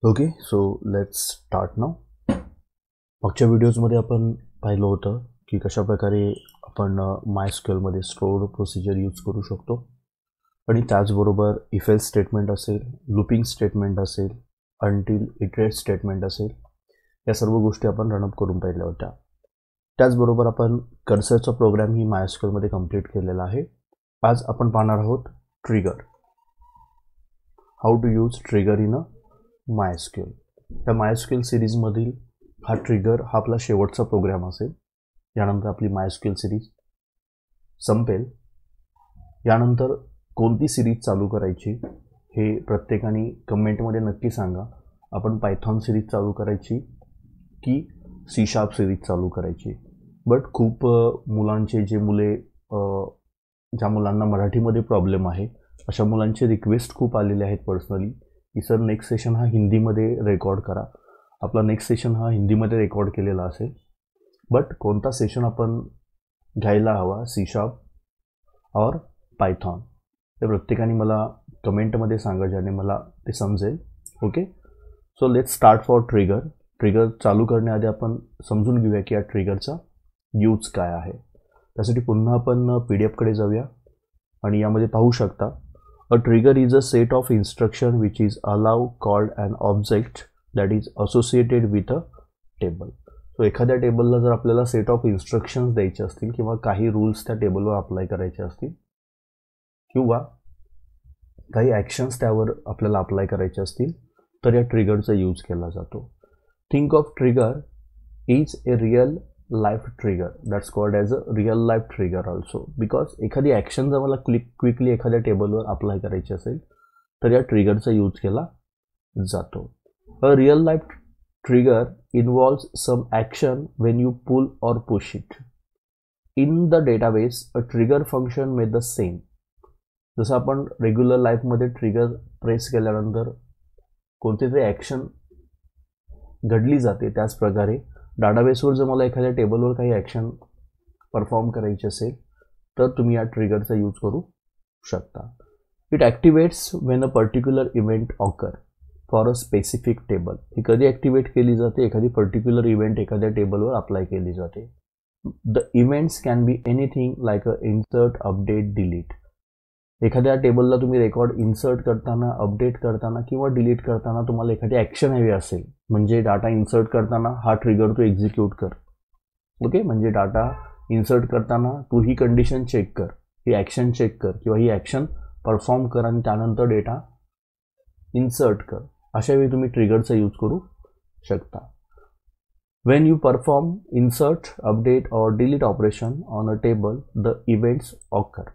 Okay, so let's start now. मागच्या व्हिडिओजमध्ये आपण पाहिलं होतं की कशा प्रकारे आपण MySQLमध्ये स्टोअर्ड प्रोसिजर यूज करू शकतो आणि त्याचबरोबर इफ एल्स स्टेटमेंट असेल, लूपिंग स्टेटमेंट असेल, अंटिल इटरेट स्टेटमेंट असेल, या सर्व गोष्टी आपण रनअप करून पाहिल्या होत्या. त्याचबरोबर आपण कर्सरचा प्रोग्राम ही MySQLमध्ये कंप्लीट केलेला आहे. आज आपण पाहणार आहोत trigger, how to use trigger in a MySQL. या MySQL सिरीजमधील हा ट्रिगर हा आपला शेवटचा प्रोग्राम असेल. यानंतर आपली MySQL सिरीज संपेल. यानंतर कोणती सिरीज चालू करायची हे प्रत्येकाने कमेंटमध्ये नक्की सांगा. आपण पायथॉन सिरीज चालू करायची की C# सिरीज चालू करायची. बट खूप मुलांचे ज्या मुलांना मराठीमध्ये प्रॉब्लेम आहे अशा मुलांचे रिक्वेस्ट खूप आलेले आहेत पर्सनली की सर नेक्स्ट सेशन हा हिंदीमध्ये रेकॉर्ड करा. आपला नेक्स्ट सेशन हा हिंदीमध्ये रेकॉर्ड केलेला असेल. बट कोणता सेशन आपण घ्यायला हवा, C# और पायथॉन, हे प्रत्येकाने मला कमेंटमध्ये सांगा ज्याने मला ते समजेल. Okay, so let's start for trigger. Trigger चालू करण्याआधी आपण समजून घेऊया की या ट्रिगरचा यूज काय आहे. त्यासाठी पुन्हा आपण PDF कडे जाऊया आणि यामध्ये पाहू शकता A trigger is a set of instruction which is allow called an object that is associated with a table. So एखाद्या टेबलला जर आपल्याला सेट ऑफ इन्स्ट्रक्शन्स द्यायचे असतील किंवा काही रूल्स त्या टेबलवर अप्लाय करायचे असतील किंवा काही ॲक्शन्स त्यावर आपल्याला अप्लाय करायचे असतील तर या ट्रिगरचा यूज केला जातो. Think of trigger is a real life trigger that's called as a real life trigger also, because एखादी ॲक्शन जर मला क्विकली एखाद्या टेबलवर अप्लाय करायची असेल तर या ट्रिगरचा यूज केला जातो. A real life trigger involves some action when you pull or push it in the database. A trigger function may the same. जसं आपण रेग्युलर लाईफमध्ये ट्रिगर प्रेस केल्यानंतर कोणतीतरी ॲक्शन घडली जाते, त्याच प्रकारे डाटाबेसवर जर मला एखाद्या टेबलवर काही ॲक्शन परफॉर्म करायची असेल तर तुम्ही या ट्रिगरचा यूज करू शकता. It activates when a particular event occur for a specific table. ही कधी ॲक्टिवेट केली जाते? एखादी पर्टिक्युलर इव्हेंट एखाद्या टेबलवर अप्लाय केली जाते. The events can be anything like a insert, update, delete. एखाद्या टेबलला तुम्ही रेकॉर्ड इन्सर्ट करताना, अपडेट करताना किंवा डिलीट करताना तुम्हाला एखादी ॲक्शन हवी असेल, म्हणजे डाटा इन्सर्ट करताना हा ट्रिगर तू एक्झिक्यूट कर. ओके, म्हणजे डाटा इन्सर्ट करताना तू ही कंडिशन चेक कर, ही ॲक्शन चेक कर किंवा ही ॲक्शन परफॉर्म कर आणि त्यानंतर डेटा इन्सर्ट कर. अशा वेळी तुम्ही ट्रिगरचा यूज करू शकता. When you perform insert, update or delete operation on a table, the events occur.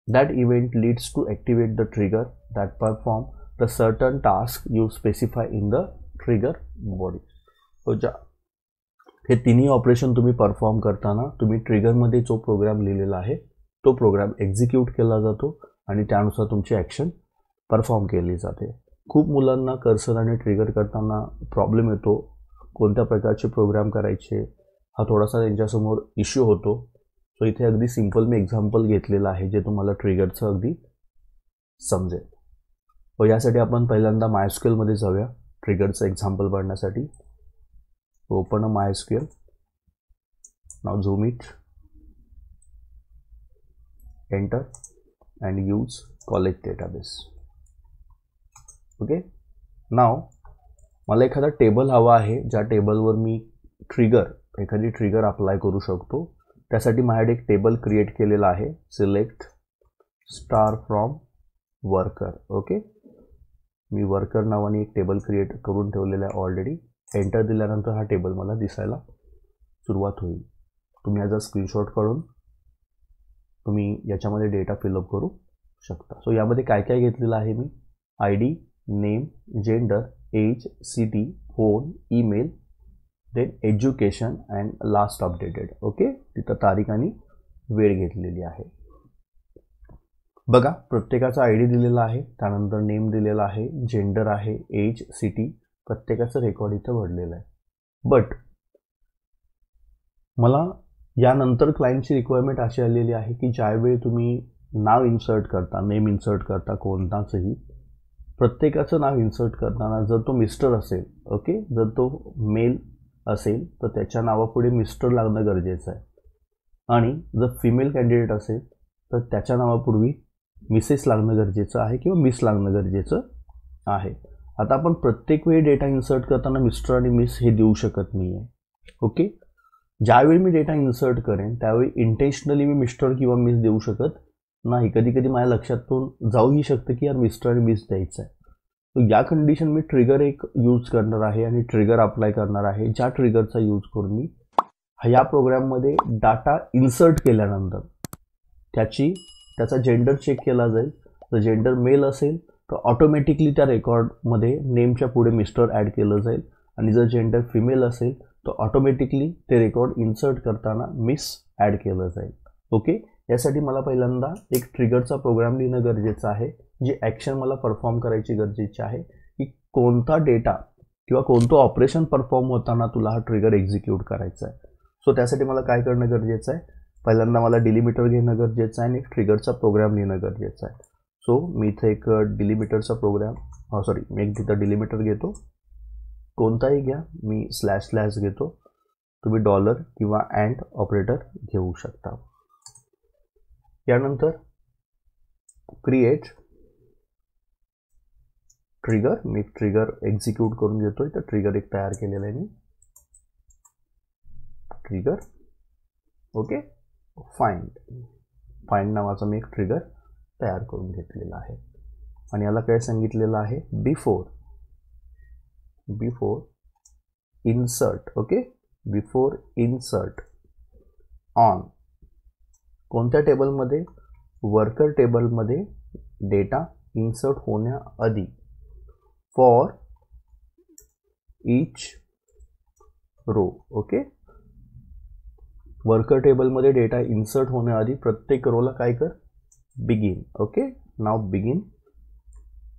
That event leads to activate the trigger that perform the certain task you specify in the trigger body. So हे तिन्ही operation तुम्ही perform करताना तुम्ही ट्रिगरमध्ये जो programme लिहिलेला आहे तो programme execute केला जातो आणि त्यानुसार तुमची ॲक्शन परफॉर्म केली जाते. खूप मुलांना कर्सर आणि ट्रिगर करताना प्रॉब्लेम येतो, कोणत्या प्रकारचे प्रोग्राम करायचे हा थोडासा त्यांच्यासमोर इश्यू होतो. सो इथे अगदी सिंपल मी एक्झाम्पल घेतलेलं आहे जे तुम्हाला ट्रिगरचं अगदी समजेल. व यासाठी आपण पहिल्यांदा MySQLमध्ये जाऊया ट्रिगरचं एक्झाम्पल बनण्यासाठी. Open a MySQL. Now zoom it, enter and use college database. Okay, now मला एखादा टेबल हवा आहे ज्या टेबलवर मी एखादी ट्रिगर अप्लाय करू शकतो. त्यासाठी माझ्याकडे एक टेबल क्रिएट केलेला आहे, select star from worker. Okay, me worker नावाने एक टेबल क्रिएट करून ठेवलेला आहे ऑलरेडी. एंटर दिल्यानंतर हा टेबल मला दिसायला सुरुवात होईल. तुम्ही याचा स्क्रीनशॉट काढून तुम्ही याच्यामध्ये डेटा फिलअप करू शकता. सो यामध्ये काय काय घेतलेलं आहे मी? ID, name, gender, age, city, phone, email, then education and last updated. Okay, तिथं तारीख आणि वेळ घेतलेली आहे. बघा, प्रत्येकाचा ID दिलेला आहे, त्यानंतर नेम दिलेला आहे, जेंडर आहे, एज, सिटी, प्रत्येकाचं रेकॉर्ड इथं भरलेलं आहे. बट मला यानंतर क्लायंटची रिक्वायरमेंट अशी आलेली आहे की ज्यावेळी तुम्ही नाव इन्सर्ट करता, नेम इन्सर्ट करता कोणताचंही, प्रत्येकाचं नाव इन्सर्ट करताना जर तो मिस्टर असेल, ओके, जर तो मेल असेल तर त्याच्या नावापुढे मिस्टर लागणं गरजेचं आहे, आणि जर फिमेल कॅन्डिडेट असेल तर त्याच्या नावापूर्वी मिसेस लागणं गरजेचं आहे किंवा मिस लागणं गरजेचं आहे. आता आपण प्रत्येक वेळी डेटा इन्सर्ट करताना मिस्टर आणि मिस हे देऊ शकत नाही आहे. ओके, ज्यावेळी मी डेटा इन्सर्ट करेन त्यावेळी इंटेन्शनली मी मिस्टर किंवा मिस देऊ शकत नाही. कधी कधी माझ्या लक्षातून जाऊही शकतं की यार मिस्टर आणि मिस द्यायचं आहे. तर या कंडिशन मी ट्रिगर एक यूज करणार आहे आणि ट्रिगर अप्लाय करणार आहे, ज्या ट्रिगरचा यूज करून मी या प्रोग्राममध्ये डाटा इन्सर्ट केल्यानंतर त्याचा जेंडर चेक केला जाईल. जर जेंडर मेल असेल तर ऑटोमॅटिकली त्या रेकॉर्डमध्ये नेमच्या पुढे मिस्टर ॲड केलं जाईल, आणि जर जेंडर फिमेल असेल तर ऑटोमॅटिकली ते रेकॉर्ड इन्सर्ट करताना मिस ॲड केलं जाईल. ओके, यासाठी मला पहिल्यांदा एक ट्रिगरचा प्रोग्राम लिहिणं गरजेचं आहे, जी ॲक्शन मला परफॉर्म करायची गरजेची आहे की कोणता डेटा किंवा कोणतं ऑपरेशन परफॉर्म होताना तुला हा ट्रिगर एक्झिक्यूट करायचा आहे. सो त्यासाठी मला काय करणं गरजेचं आहे, पहिल्यांदा मला डिलिमिटर घेणं गरजेचं आहे आणि एक ट्रिगरचा प्रोग्राम लिहिणं गरजेचं आहे. सो मी इथे एक डिलिमिटरचा प्रोग्राम मी एक तिथं डिलिमिटर घेतो, कोणताही घ्या, मी // घेतो, तुम्ही डॉलर किंवा अँड ऑपरेटर घेऊ शकता. यानंतर क्रिएट ट्रिगर, मी ट्रिगर एक्झिक्यूट करून घेतोय, तर ट्रिगर एक तयार केलेलं आहे मी, ट्रिगर. ओके, फाइंड नावाचा मी एक ट्रिगर तयार करून घेतलेला आहे, आणि याला काय सांगितलेलं आहे, before insert. Okay, before insert on कोणत्या टेबलमध्ये, वर्कर टेबलमध्ये डेटा इन्सर्ट होण्याआधी, for each row. Okay, worker टेबलमध्ये डेटा इन्सर्ट होण्याआधी प्रत्येक रोला काय कर, begin. Okay, now begin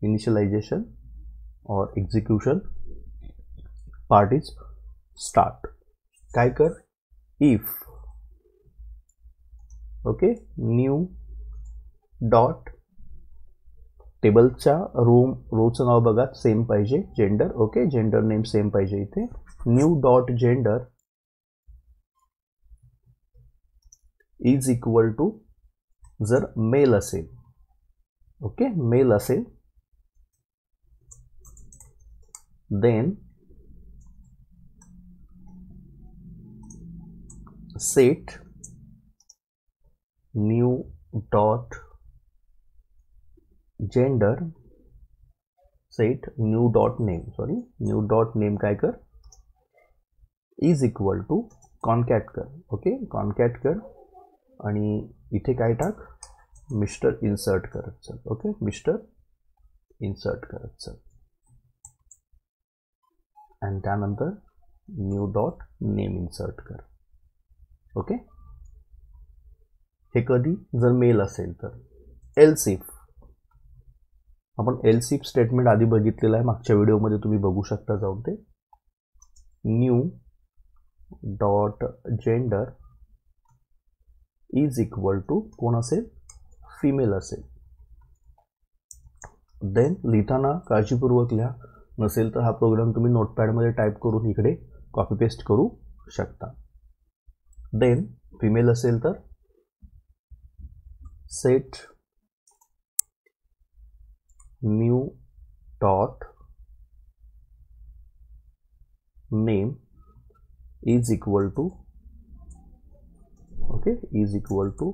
initialization और एक्झिक्यूशन पार्ट इज स्टार्ट. काय कर, इफ. ओके, न्यू डॉट टेबलच्या रोचं नाव बघा सेम पाहिजे, gender. Okay, gender name same पाहिजे इथे. New dot gender is equal to, जर मेल असेल, ओके, मेल असेल, then set new dot gender, set new dot name काय कर, इज इक्वल टू कॉन्कॅट कर. ओके, कॉन्कॅट कर, आणि इथे काय टाक, मिस्टर इन्सर्ट करत चल. ओके, मिस्टर इन्सर्ट करत चल, आणि त्यानंतर न्यू डॉट नेम इन्सर्ट कर. ओके, हे कधी, जर मेल असेल तर. एल्स इफ, आपण एल्स इफ स्टेटमेंट आधी बघितलेलं आहे, मागच्या व्हिडिओमध्ये तुम्ही बघू शकता जाऊन ते. New dot gender is equal to कोण असेल, फिमेल असेल. देन लिहिताना काळजीपूर्वक लिहा, नसेल तर हा प्रोग्राम तुम्ही नोटपॅडमध्ये टाईप करून इकडे कॉपी पेस्ट करू शकता. देन फिमेल असेल तर set new dot name is equal to, okay, is equal to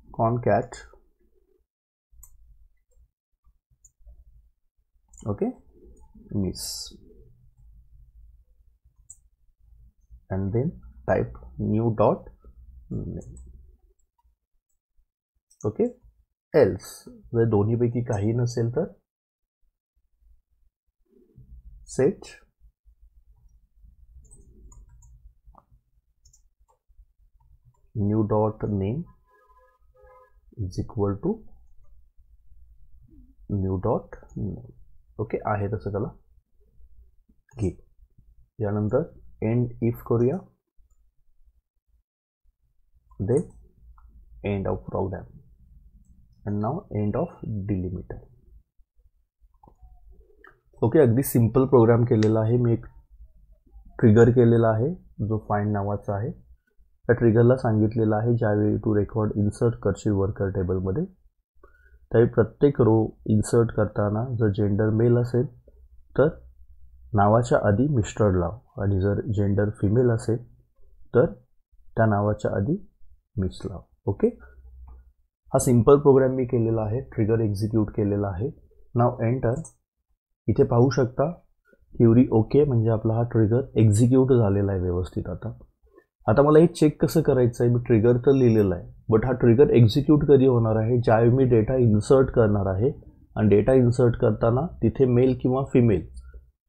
concat, okay, Miss, and then type new dot name. Okay, else जर दोन्हीपैकी काही नसेल तर set new dot name is equal to new dot name. Okay, आहे तसं त्याला घे. यानंतर एंड इफ करूया, the end of program, and now end of delimiter. Okay, अगदी सिंपल प्रोग्राम केलेला आहे मी. एक ट्रिगर केलेला आहे जो फाइंड नावाचा आहे. त्या ट्रिगरला सांगितलेलं आहे ज्यावेळी तू रेकॉर्ड इन्सर्ट करशील वर्कर टेबलमध्ये त्यावेळी प्रत्येक रो इन्सर्ट करताना जर जेंडर मेल असेल तर नावाच्या आधी मिस्टर लाव आणि जर जेंडर फिमेल असेल तर त्या नावाच्या आधी मिस लाव. ओके, हा सिंपल प्रोग्राम मी केलेला आहे. ट्रिगर एक्झिक्यूट केलेला आहे. नाव एंटर. इथे पाहू शकता क्युरी ओके म्हणजे आपला हा ट्रिगर एक्झिक्यूट झालेला आहे व्यवस्थित. आता मला हे चेक कसं करायचं आहे. मी ट्रिगर तर लिहिलेलं आहे बट हा ट्रिगर एक्झिक्यूट कधी होणार आहे ज्यावेळी मी डेटा इन्सर्ट करणार आहे आणि डेटा इन्सर्ट करताना तिथे मेल किंवा फिमेल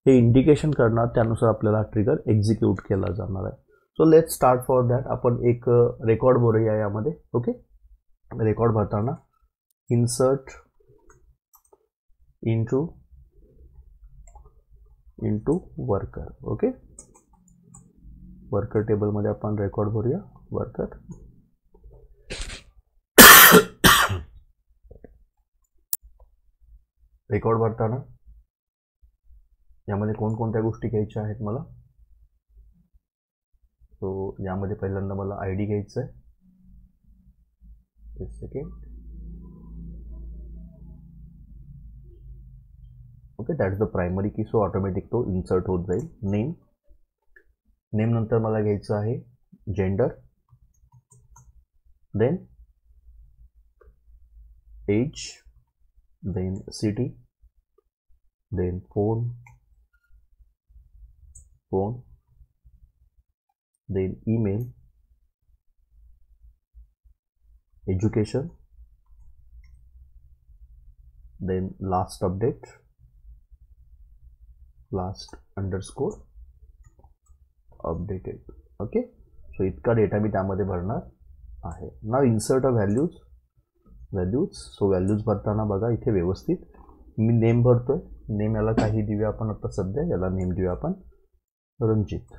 हे इंडिकेशन करणार त्यानुसार आपल्याला ट्रिगर एक्झिक्यूट केला जाणार आहे. So let's start for that. आपण एक रेकॉर्ड भरूया यामध्ये. ओके, रेकॉर्ड भरताना insert into worker. Okay, worker टेबलमध्ये आपण रेकॉर्ड भरूया वर्कर. रेकॉर्ड भरताना यामध्ये कोणकोणत्या गोष्टी घ्यायच्या आहेत मला. सो यामध्ये पहिल्यांदा मला आय डी घ्यायचं आहे. एक second. Okay, that is the primary key. So automatic तो इन्सर्ट होत जाईल. नेम नंतर मला घ्यायचं आहे gender, then age, then city, then phone, then email, education, then last update, last underscore updated. Okay, so इतका डेटा मी त्यामध्ये भरणार आहे. Now insert a values. So values भरताना बघा इथे व्यवस्थित मी नेम भरतोय. नेम याला काही देऊया आपण आता सध्या. याला नेम देऊया आपण रणजित.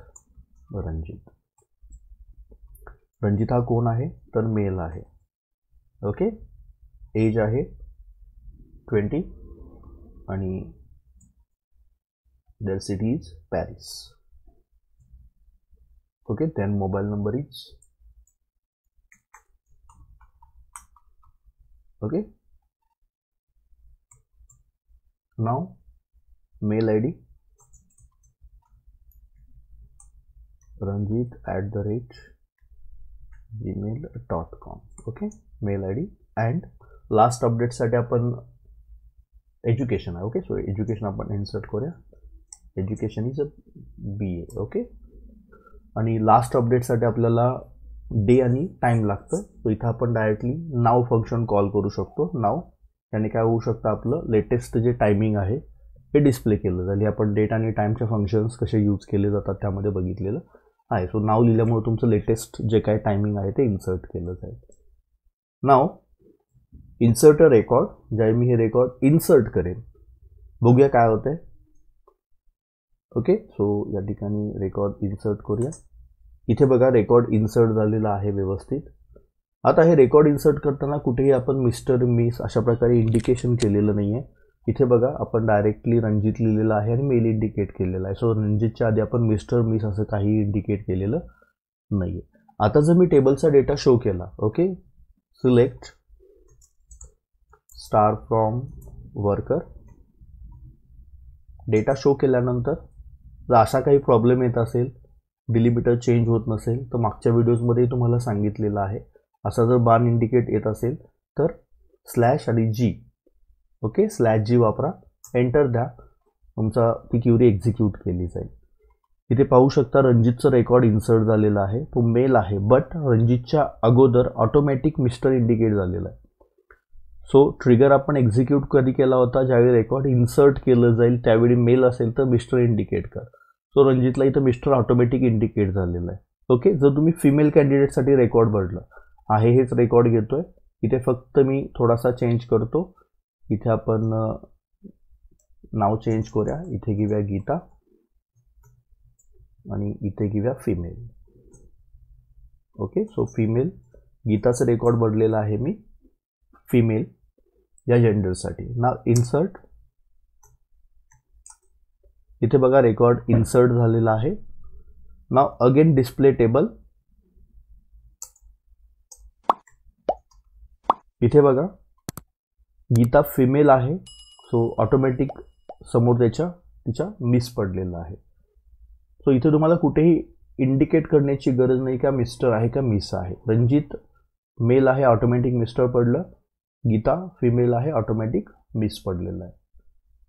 रणजित हा कोण आहे तर मेल आहे. ओके, एज आहे 20 आणि there city is Paris. Okay, then mobile number is okay. Now mail I D ranjit@gmail.com. Okay, mail I D. And last अपडेटसाठी आपण एज्युकेशन आहे. ओके, सो एज्युकेशन आपण इन्सर्ट करूया. Education is a BA. Okay, आणि last अपडेटसाठी आपल्याला day आणि time लागतं. सो इथं आपण डायरेक्टली नाव फंक्शन कॉल करू शकतो. नाव याने काय होऊ शकतं आपलं लेटेस्ट जे टायमिंग आहे हे डिस्प्ले केलं जाईल. आपण डेट आणि टाईमचे फंक्शन्स कसे यूज केले जातात त्यामध्ये बघितलेलं आहे. सो नाव लिहिल्यामुळे तुमचं लेटेस्ट जे काय टायमिंग आहे ते इन्सर्ट केलं जाईल. नाव इन्सर्ट अ रेकॉर्ड. ज्यावेळी मी हे रेकॉर्ड इन्सर्ट करेन बघूया काय होतंय. ओके, सो या ठिकाणी रेकॉर्ड इन्सर्ट करूया. इथे बघा रेकॉर्ड इन्सर्ट झालेला आहे व्यवस्थित. आता हे रेकॉर्ड इन्सर्ट करताना कुठेही आपण मिस्टर मिस अशा प्रकारे इंडिकेशन केलेलं नाही आहे. इथे बघा आपण डायरेक्टली रणजित लिहिलेलं आहे आणि मेल इंडिकेट केलेला आहे. सो रणजितच्या आधी आपण मिस्टर मिस असं काही इंडिकेट केलेलं नाही आहे. आता जर मी टेबलचा डेटा शो केला. Okay, select star from worker. Data show केल्यानंतर जर अशा काही प्रॉब्लेम येत असेल, डिलिमिटर चेंज होत नसेल तर मागच्या व्हिडिओजमध्ये तुम्हाला सांगितलेलं आहे. असा जर बाण इंडिकेट येत असेल तर स्लॅश आणि G. ओके, /G वापरा. एंटर द्या. तुमचा ती क्युरी एक्झिक्यूट केली जाईल. इथे पाहू शकता रणजितचं रेकॉर्ड इन्सर्ट झालेला आहे. तो मेल आहे बट रणजितच्या अगोदर ऑटोमॅटिक मिस्टर इंडिकेट झालेला आहे. सो ट्रिगर आपण एक्झिक्यूट कधी केला होता ज्यावेळी रेकॉर्ड इन्सर्ट केलं जाईल त्यावेळी मेल असेल तर मिस्टर इंडिकेट कर. सो रणजितला इथं मिस्टर ऑटोमॅटिक इंडिकेट झालेलं आहे. ओके, जर तुम्ही फिमेल कॅन्डिडेटसाठी रेकॉर्ड भरलं आहे हेच रेकॉर्ड घेतोय. इथे फक्त मी थोडासा चेंज करतो. इथे आपण नाव चेंज करूया. इथे घेऊया गीता आणि इथे घेऊया फिमेल. ओके, सो फिमेल गीताचं रेकॉर्ड भरलेलं आहे मी फिमेल या जेंडरसाठी. नाव इन्सर्ट इथे बघा रेकॉर्ड इन्सर्ट झालेला आहे. Now again display table. इथे बघा गीता फिमेल आहे, सो ऑटोमॅटिक समोर तिच्या मिस पडलेला आहे. सो इथे तुम्हाला कुठेही इंडिकेट करण्याची गरज नाही का मिस्टर आहे का मिस आहे. रणजित मेल आहे, ऑटोमॅटिक मिस्टर पडलं. गीता फिमेल आहे, ऑटोमॅटिक मिस पडलेलं आहे.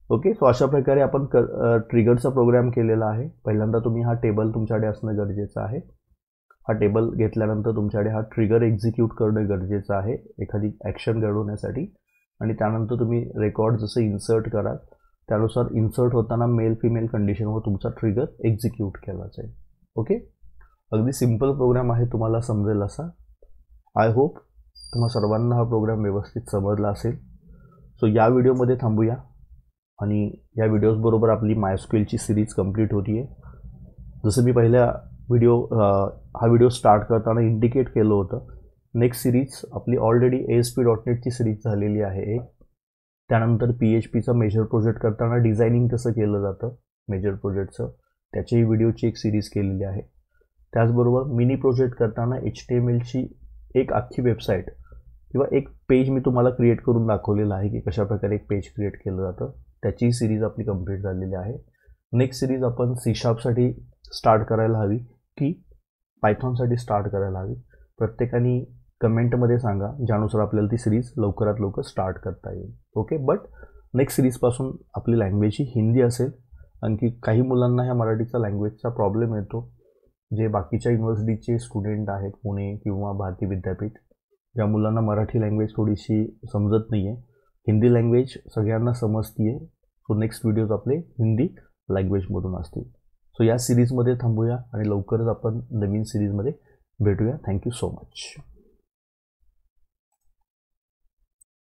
ओके, सो अशा प्रकारे आपण ट्रिगरचा प्रोग्राम केलेला आहे. पहिल्यांदा तुम्ही हा टेबल तुमच्याकडे असणं गरजेचं आहे. हा टेबल घेतल्यानंतर तुमच्याकडे हा ट्रिगर एक्झिक्यूट करणं गरजेचं आहे एखादी ॲक्शन घडवण्यासाठी. आणि त्यानंतर तुम्ही रेकॉर्ड जसं इन्सर्ट कराल त्यानुसार इन्सर्ट होताना मेल फिमेल कंडिशनवर तुमचा ट्रिगर एक्झिक्यूट केला जाईल. ओके, अगदी सिम्पल प्रोग्राम आहे, तुम्हाला समजेल असा. आय होप तुम्हा सर्वांना हा प्रोग्राम व्यवस्थित समजला असेल. सो या व्हिडिओमध्ये थांबूया आणि या व्हिडिओजबरोबर आपली MySQLची सिरीज कंप्लीट होती आहे. जसं मी पहिल्या हा व्हिडिओ स्टार्ट करताना इंडिकेट केलं होतं, नेक्स्ट सिरीज आपली ऑलरेडी ASP.NETची सिरीज झालेली आहे. त्यानंतर PHPचा मेजर प्रोजेक्ट करताना डिझायनिंग कसं केलं जातं मेजर प्रोजेक्टचं, त्याचीही व्हिडिओची एक सिरीज केलेली आहे. त्याचबरोबर मिनी प्रोजेक्ट करताना HTMLची एक अख्खी वेबसाईट किंवा एक पेज मी तुम्हाला क्रिएट करून दाखवलेलं आहे की कशाप्रकारे एक पेज क्रिएट केलं जातं, त्याची सिरीज आपली कंप्लीट झालेली आहे. नेक्स्ट सिरीज आपण C#साठी स्टार्ट करायला हवी की पायथॉनसाठी स्टार्ट करायला हवी. प्रत्येकाने कमेंटमध्ये सांगा, ज्यानुसार आपल्याला ती सिरीज लवकरात लवकर स्टार्ट करता येईल. ओके, बट नेक्स्ट सिरीजपासून आपली लँग्वेज ही हिंदी असेल. आणखी काही मुलांना ह्या मराठीचा लँग्वेजचा प्रॉब्लेम येतो, जे बाकीच्या युनिव्हर्सिटीचे स्टुडंट आहेत, पुणे किंवा भारती विद्यापीठ, ज्या मुलांना मराठी लँग्वेज थोडीशी समजत नाही आहे, हिंदी लँग्वेज सगळ्यांना समजती आहे. सो नेक्स्ट व्हिडिओज आपले हिंदी लँग्वेजमधून असतील. सो या सिरीजमध्ये थांबूया आणि लवकरच आपण नवीन सिरीजमध्ये भेटूया. Thank you so much.